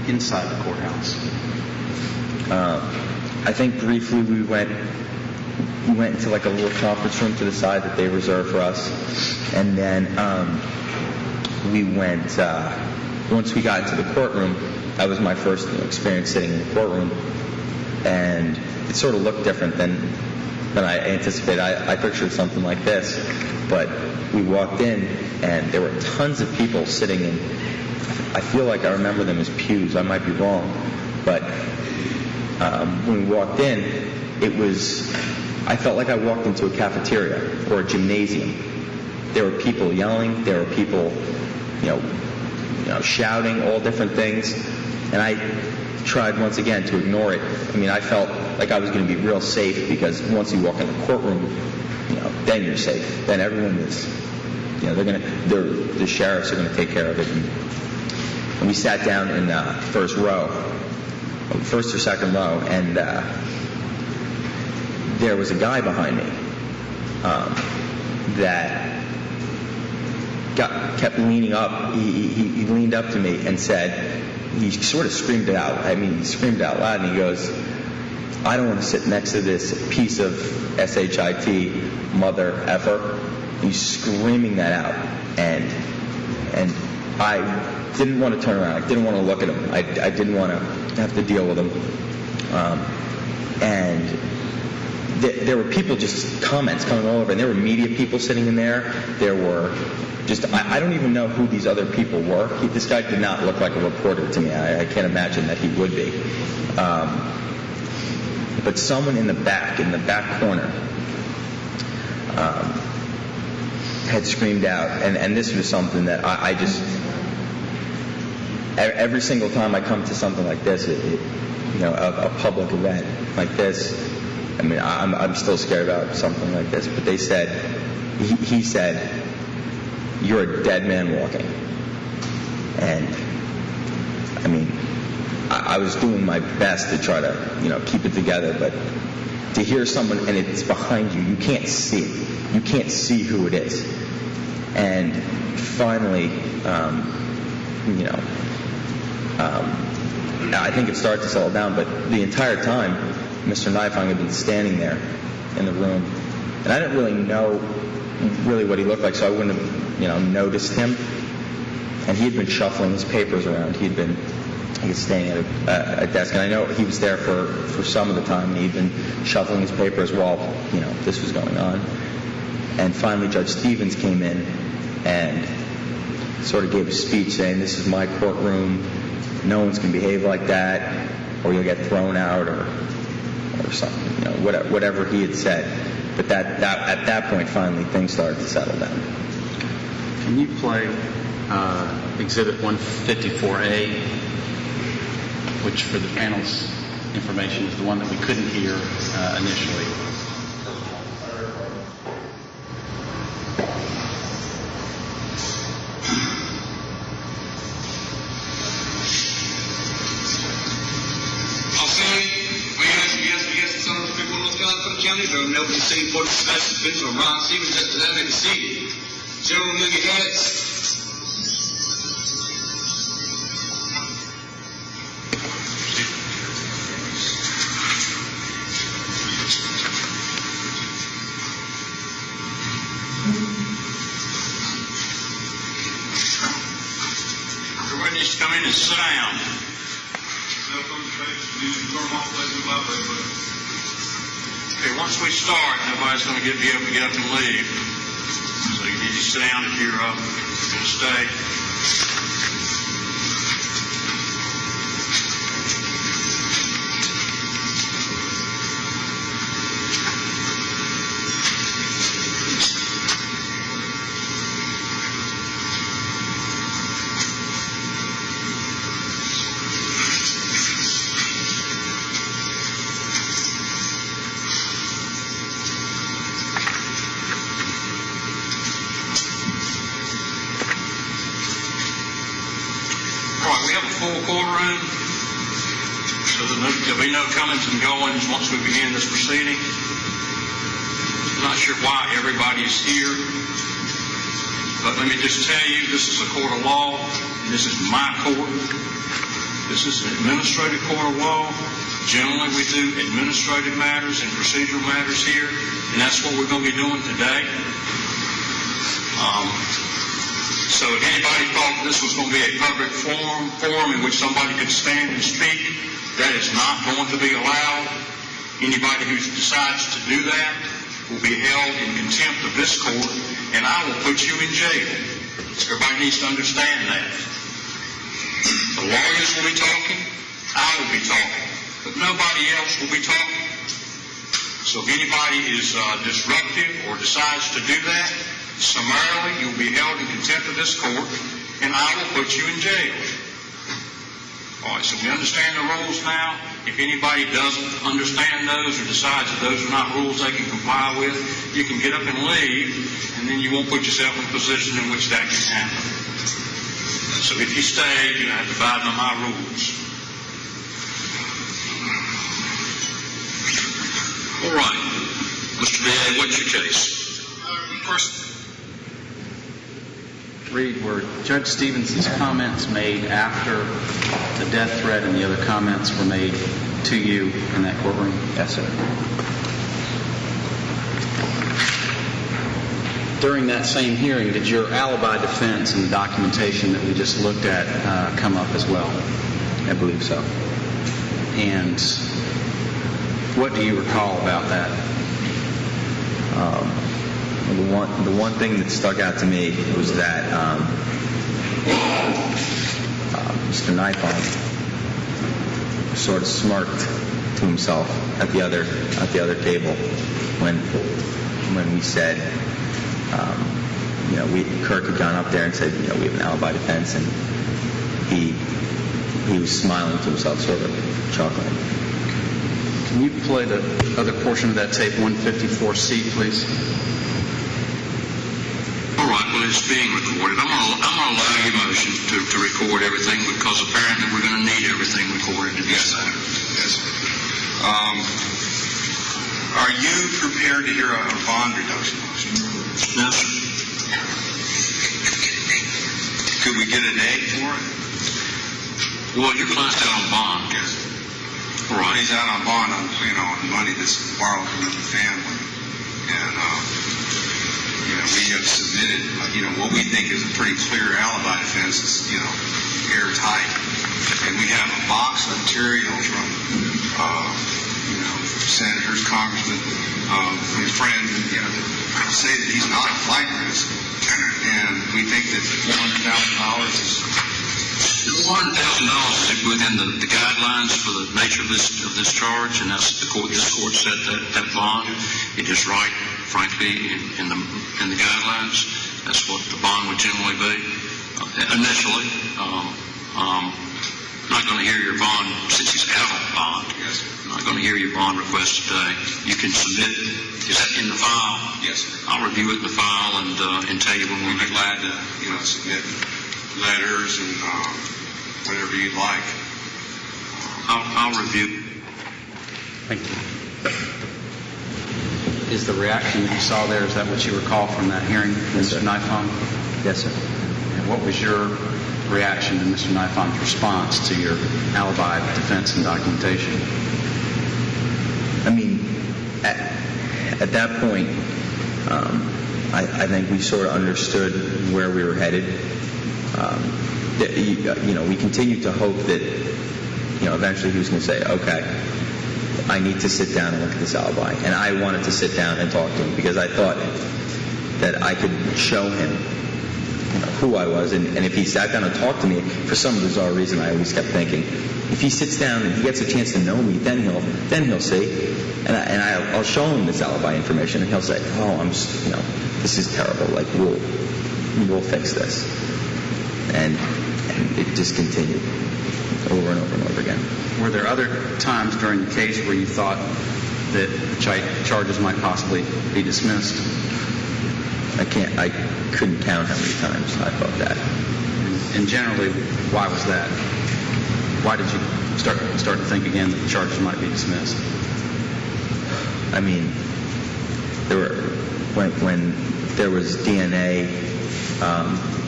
inside the courthouse? I think briefly we went into like a little conference room to the side that they reserved for us, and then we went, once we got into the courtroom, that was my first experience sitting in the courtroom, and it sort of looked different than I anticipated. I pictured something like this, but we walked in, and there were tons of people sitting in, I feel like I remember them as pews, I might be wrong, but when we walked in, I felt like I walked into a cafeteria or a gymnasium. There were people yelling, there were people shouting, all different things, and I tried once again to ignore it. I mean, I felt like I was going to be real safe because once you walk in the courtroom, then you're safe. Then everyone is, the sheriffs are going to take care of it. And we sat down in first or second row, and there was a guy behind me that kept leaning up. He leaned up to me and said, he sort of screamed it out. I mean, he screamed out loud, and he goes, "I don't want to sit next to this piece of SHIT mother effer." He's screaming that out, and I didn't want to turn around. I didn't want to look at him. I didn't want to have to deal with him. And there were people, just comments coming all over, and there were media people sitting in there. There were I don't even know who these other people were. This guy did not look like a reporter to me. I can't imagine that he would be. But someone in the back corner, had screamed out, and this was something that I just, every single time I come to something like this, a public event like this, I mean, I'm still scared about something like this, but they said, he said, "You're a dead man walking." And I mean, I was doing my best to try to, keep it together, but to hear someone and it's behind you, you can't see it. You can't see who it is. And finally, I think it started to settle down, but the entire time, Mr. Nifong had been standing there in the room, and I didn't really know what he looked like, so I wouldn't have, noticed him. And he had been shuffling his papers around. He was standing at a desk, and I know he was there for some of the time. He'd been shuffling his papers while, this was going on. And finally, Judge Stevens came in and sort of gave a speech saying, "This is my courtroom. No one's going to behave like that, or you'll get thrown out, or something." Whatever he had said. But at that point, finally, things started to settle down. Can you play Exhibit 154A, which for the panel's information is the one that we couldn't hear initially? Melbourne City Board of Domestic Defense from Ron Stevens just to them in the seat. General, move your heads. Everybody needs to come in and sit down. Okay, once we start, nobody's going to be able to get up and leave. So you need to sit down if you're going to stay. Courtroom, so there'll be no comings and goings once we begin this proceeding. I'm not sure why everybody is here, but let me just tell you, this is a court of law, and this is my court. This is an administrative court of law. Generally, we do administrative matters and procedural matters here, and that's what we're going to be doing today. So if anybody thought this was going to be a public forum in which somebody could stand and speak, that is not going to be allowed. Anybody who decides to do that will be held in contempt of this court, and I will put you in jail. So everybody needs to understand that. The lawyers will be talking, I will be talking, but nobody else will be talking. So if anybody is disruptive or decides to do that, summarily, you will be held in contempt of this court, and I will put you in jail. All right, so we understand the rules now. If anybody doesn't understand those or decides that those are not rules they can comply with, you can get up and leave, and then you won't put yourself in a position in which that can happen. So if you stay, you have to abide by my rules. All right, Mr. Reade, what's your case? First, Reade, were Judge Stevens' comments made after the death threat and the other comments were made to you in that courtroom? Yes, sir. During that same hearing, did your alibi defense and the documentation that we just looked at come up as well? I believe so. And what do you recall about that? The one thing that stuck out to me was that Mr. Nifong sort of smirked to himself at the other table when we said, Kirk had gone up there and said, we have an alibi defense, and he was smiling to himself, sort of chuckling. Can you play the other portion of that tape, 154C, please? all right, well, it's being recorded. I'm going to allow your motion to record everything because apparently we're going to need everything recorded in this matter. Yes. Are you prepared to hear a bond reduction motion? No, sir. Could we get a date for it? Well, your client's out on bond, Gary. Right. He's out on bond on, on money that's borrowed from the family. And, we have submitted, what we think is a pretty clear alibi defense. It's, airtight. And we have a box of material from, senators, congressmen, his friends, to say that he's not a flight risk. And we think that $400,000 is... $400,000 is within the guidelines for the nature of this charge, and that's this court set that bond. It is right, frankly, in the guidelines. That's what the bond would generally be initially. Not going to hear your bond since he's out on bond. Yes. Not going to hear your bond request today. You can submit. Is that in the file? Yes, sir. I'll review it in the file and tell you when we'll be glad to submit letters and whatever you'd like. I'll review. Thank you. Is the reaction that you saw there, is that what you recall from that hearing, Mr. Nifong? Yes, sir. And what was your reaction to Mr. Nifong's response to your alibi defense and documentation? I mean, at that point, I think we sort of understood where we were headed. We continued to hope that, eventually he was going to say, okay, I need to sit down and look at this alibi. And I wanted to sit down and talk to him because I thought that I could show him who I was. And if he sat down and talked to me, for some bizarre reason, I always kept thinking, if he sits down and he gets a chance to know me, then he'll see. And I'll show him this alibi information, and he'll say, oh, this is terrible. Like, we'll fix this. And it just continued over and over and over again. Were there other times during the case where you thought that the charges might possibly be dismissed? I couldn't count how many times I thought that. And generally, why was that? Why did you start to think again that the charges might be dismissed? I mean, when there was DNA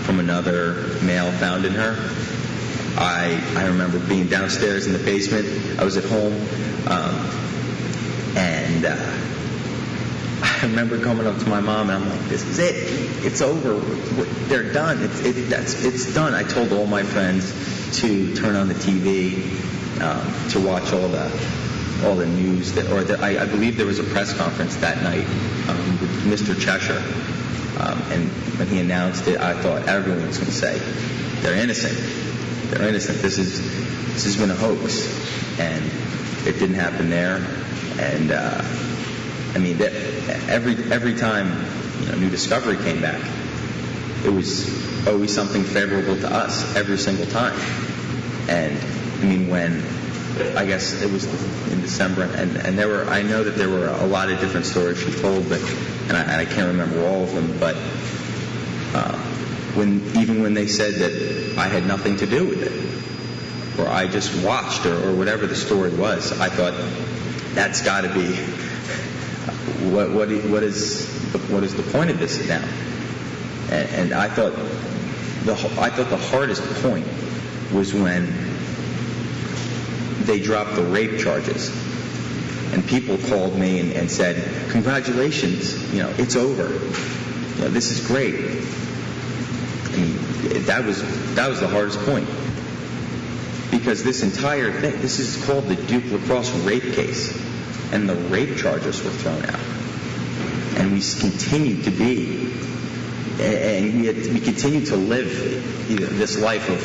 from another male found in her, I remember being downstairs in the basement. I was at home, and I remember coming up to my mom, and I'm like, "This is it. It's over. They're done. It's done." I told all my friends to turn on the TV to watch all the news. I believe there was a press conference that night with Mr. Cheshire, and when he announced it, I thought everyone was going to say, "They're innocent. They're innocent. This has been a hoax," and it didn't happen there. And I mean, every time new discovery came back, it was always something favorable to us every single time. And I mean, when I guess it was in December, and I know that there were a lot of different stories she told, but I can't remember all of them. But even when they said that I had nothing to do with it, or I just watched, or whatever the story was, I thought that's got to be what is the point of this now? And I thought the hardest point was when they dropped the rape charges, and people called me and said, "Congratulations, it's over. This is great." I mean, that was the hardest point, because this entire thing, this is called the Duke Lacrosse rape case, and the rape charges were thrown out, and we continued to be, and we continued to live this life of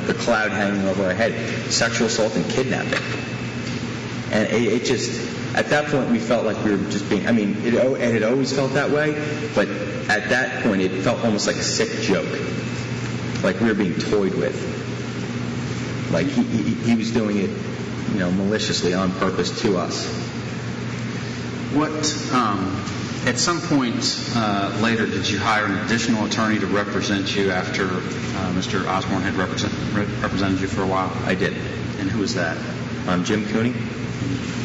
the cloud hanging over our head, sexual assault and kidnapping. And it just, at that point, we felt like we were just being, it had always felt that way, but at that point it felt almost like a sick joke, like we were being toyed with, like he was doing it maliciously on purpose to us. At some point later, did you hire an additional attorney to represent you after Mr. Osborne had represented you for a while? I did. And who was that? Jim Cooney.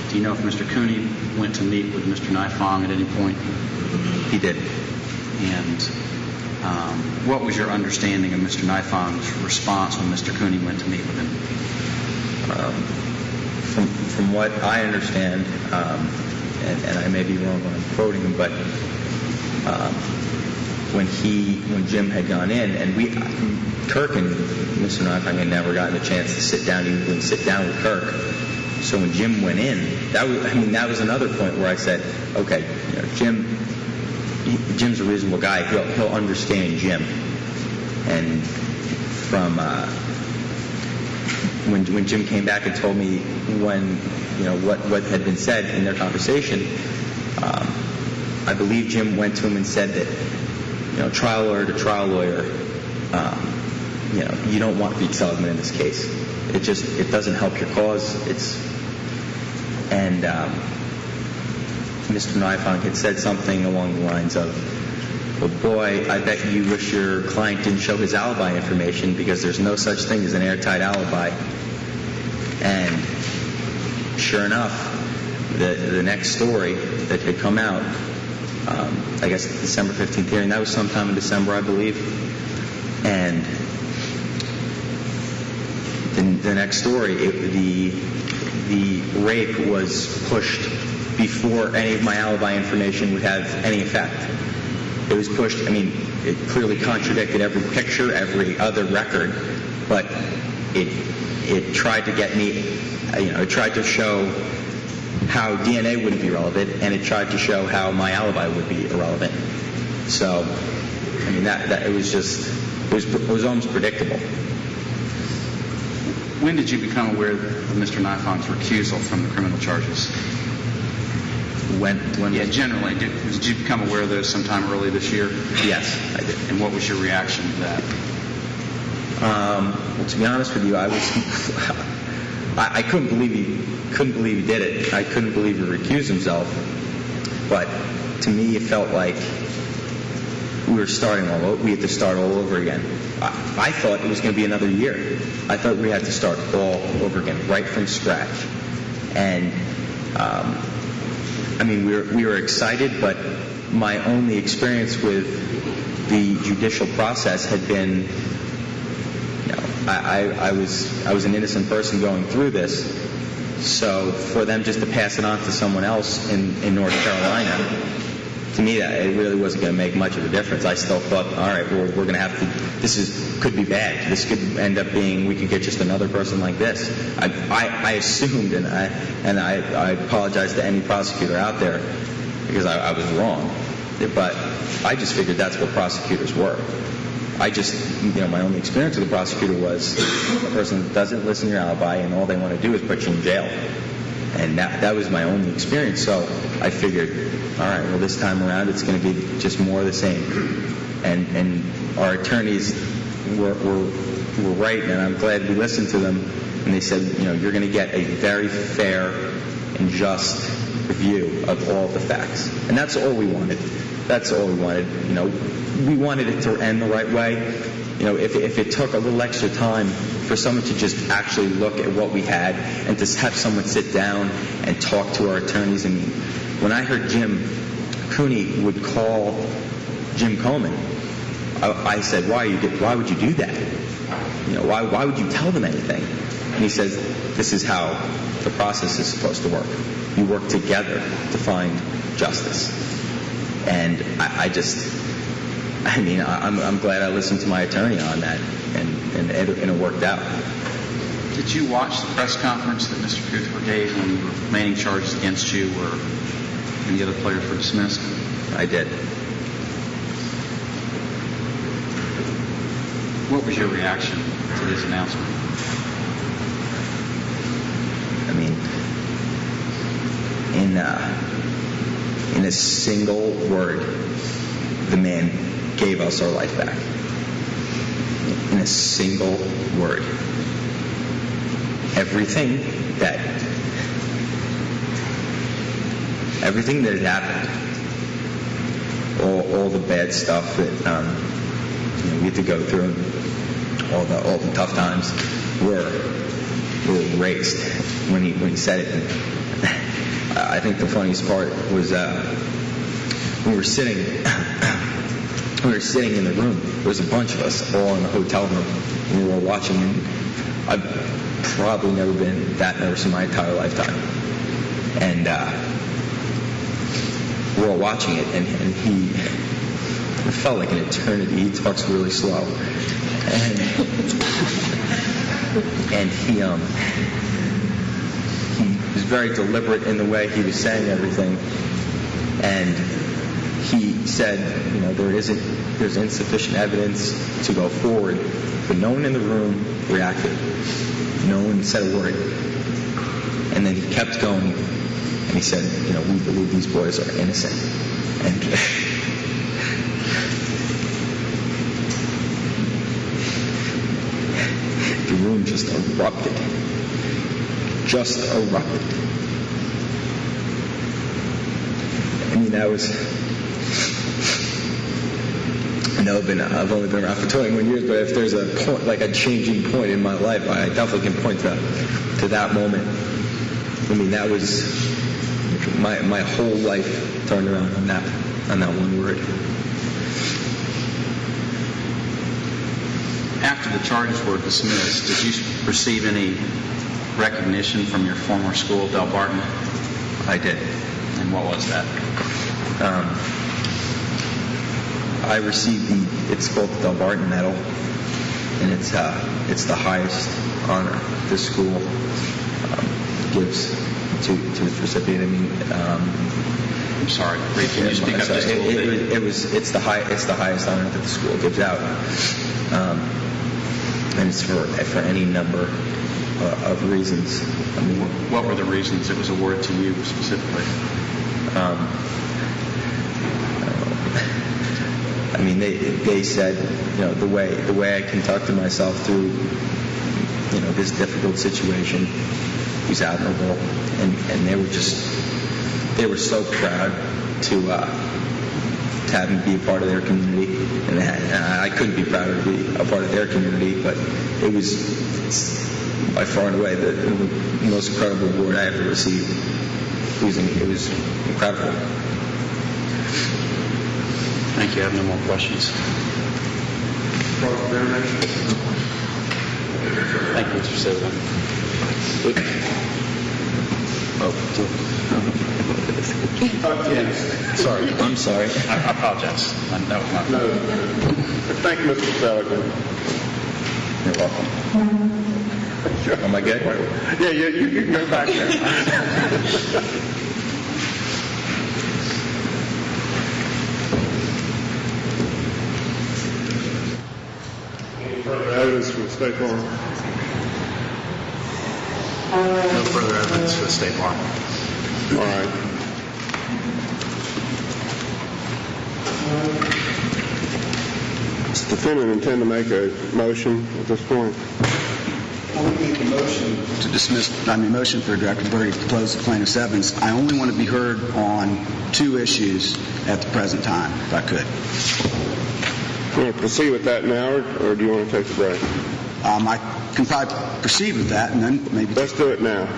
Do you know if Mr. Cooney went to meet with Mr. Nifong at any point? He did. And what was your understanding of Mr. Nifong's response when Mr. Cooney went to meet with him? from what I understand, and I may be wrong when I'm quoting him, but when Jim had gone in, and Kirk and Mr. Nifong had never gotten a chance to sit down. He wouldn't sit down with Kirk. So when Jim went in, that was another point where I said, okay, Jim's a reasonable guy. He'll understand Jim. And from when Jim came back and told me what had been said in their conversation, I believe Jim went to him and said that trial lawyer to trial lawyer, you don't want Reade Seligmann in this case. It doesn't help your cause. And Mr. Nifong had said something along the lines of, well, boy, I bet you wish your client didn't show his alibi information, because there's no such thing as an airtight alibi. And sure enough, the next story that had come out, I guess December 15th hearing, that was sometime in December, I believe. And the next story, the rape was pushed before any of my alibi information would have any effect. It was pushed, it clearly contradicted every picture, every other record, but it tried to get me, it tried to show how DNA wouldn't be relevant, and it tried to show how my alibi would be irrelevant. So, it was almost predictable. When did you become aware of Mr. Nifong's recusal from the criminal charges? When? Yeah, generally. Did you become aware of those sometime early this year? Yes, I did. And what was your reaction to that? Well, to be honest with you, I couldn't believe he did it. I couldn't believe he recused himself. But to me, it felt like we had to start all over again. I thought it was going to be another year. I thought we had to start all over again, right from scratch. And we were excited, but my only experience with the judicial process had been, I was an innocent person going through this. So for them just to pass it on to someone else in North Carolina, to me, it really wasn't going to make much of a difference. I still thought, all right, well, we're going to have to. Could be bad. This could end up being, we could get just another person like this. I assumed, and I apologize to any prosecutor out there, because I was wrong. But I just figured that's what prosecutors were. My only experience with a prosecutor was a person that doesn't listen to your alibi, and all they want to do is put you in jail. And that was my only experience. So I figured, all right, well, this time around it's going to be just more of the same. And our attorneys were right, and I'm glad we listened to them. And they said, you're going to get a very fair and just review of all the facts. And that's all we wanted. That's all we wanted. We wanted it to end the right way. If it took a little extra time for someone to just actually look at what we had and to have someone sit down and talk to our attorneys. When I heard Jim Cooney would call Jim Coleman, I said, why would you do that? Why would you tell them anything? And he says, this is how the process is supposed to work. You work together to find justice. And I'm glad I listened to my attorney on that, and it worked out. Did you watch the press conference that Mr. Kuthler gave when the remaining charges against you and the other players were dismissed? I did. What was your reaction to this announcement? In a single word, the man gave us our life back. In a single word. Everything that had happened, all the bad stuff that we had to go through, all the tough times were erased when he said it. And I think the funniest part was we were sitting in the room. There was a bunch of us all in the hotel room, and we were watching. probably never been that nervous in my entire lifetime. And we're all watching it, and it felt like an eternity. He talks really slow. And he was very deliberate in the way he was saying everything. And he said, there's insufficient evidence to go forward, but no one in the room reacted. No one said a word. And then he kept going, and he said, we believe these boys are innocent. And the room just erupted. I mean, that was... I've only been around for 21 years, but if there's a point, like a changing point in my life, I definitely can point to that moment. I mean, that was my whole life turned around on that one word. After the charges were dismissed, did you receive any recognition from your former school, Del Barton? I did. And what was that? I received it's called the Del Barton Medal, and it's the highest honor this school gives to its recipient. I mean, I'm sorry. Can you speak up just a little bit? It's the highest honor that the school gives out, and it's for any number of reasons. I mean, what were the reasons it was awarded to you specifically? I mean, they said, the way I conducted myself through, this difficult situation was admirable, and they were so proud to have me be a part of their community, and I couldn't be prouder to be a part of their community, but it's by far and away the most incredible award I ever received. It was incredible. Thank you. I have no more questions. Thank you, Mr. Seligmann. Yes. Sorry. I'm sorry. I apologize. That was my fault. No. Thank you, Mr. Seligmann. You're welcome. Am I good? Yeah, you can go back there. Further evidence from the State Bar? No further evidence for the State Bar. All right. Does the defendant intend to make a motion at this point? I would make a motion to dismiss, motion for a directed verdict to close the plaintiff's evidence. I only want to be heard on 2 issues at the present time, if I could. Do you want to proceed with that now, or do you want to take a break? I can probably proceed with that, and then maybe... Let's do it now.